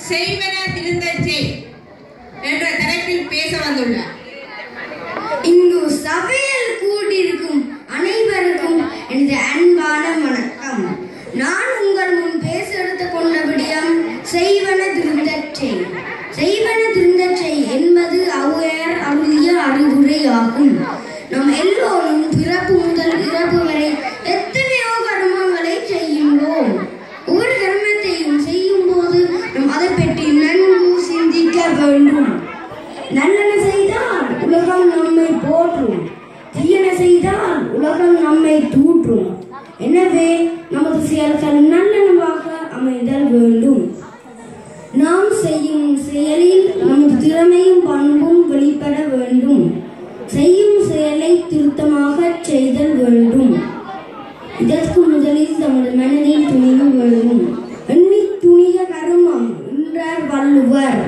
செய்வன திருந்தச் செய் என்ற தலைப்பில் பேச வந்துள்ளார். இங்கு சபையில் கூடியிருக்கும் அனைவருக்கும் எனது அன்பான வணக்கம். நான் உங்கள் முன் பேச எடுத்துக் கொண்ட விடயம் செய்வன திருந்தச் செய். செய்வன திருந்தச் செய் என்பது ஔவையார் அருளிய அறிவுரை ஆகும். நாம் எல்லோரும் பிறப்பு முதல் இறப்பு வரை எத்தனையோ கர்மங்களை செய்கின்றோம். ஒவ்வொரு கர்மத்தையும் செய்யும் போது நாம் அதை பற்றி நன்கு சிந்திக்க வேண்டும். நல்லன செய்தால் உலகம் நம்மை போற்றும், தீயன செய்தால் உலகம் நம்மை தூற்றும். எனவே நமது செயல்கள் நல்லனவாக அமைதல் வேண்டும். நாம் செய்யும் செயலில் நமது திறமையும் பண்பும் வெளிப்பட வேண்டும். செய்யும் செயலை திருத்தமாக செய்தல் வேண்டும். இதற்கு முதலில் நமது மனதில் துணிவு வேண்டும். எண்ணி துணிக கருமம் என்றார் வள்ளுவர்.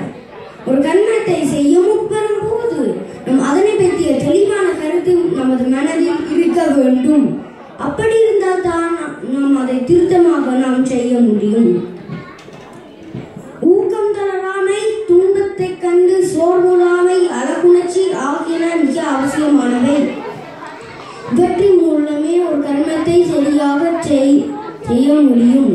ஒரு கர்மத்தை செய்ய முற்படும் போது நாம் அதனை பற்றிய தெளிவான கருத்து நமது மனதில் இருக்க வேண்டும். அப்படி இருந்தால் தான் நாம் அதை திருத்தமாக நாம் செய்ய முடியும். ஊக்கம் தளராமை, துன்பத்தை கண்டு சோர்வுறாமை, அழகுணர்ச்சி ஆகியன மிக அவசியமானவை. இவற்றின் மூலமே ஒரு கர்மத்தை சரியாக செய்ய முடியும்.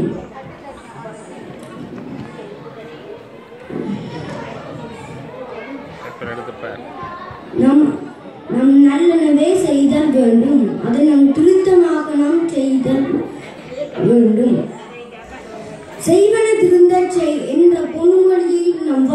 நம் நல்லனவே செய்தல் வேண்டும். அதை நாம் திருத்தமாக நாம் செய்தல் வேண்டும். செய்வன திருந்தச் செய் என்ற பொன்மொழியை நம்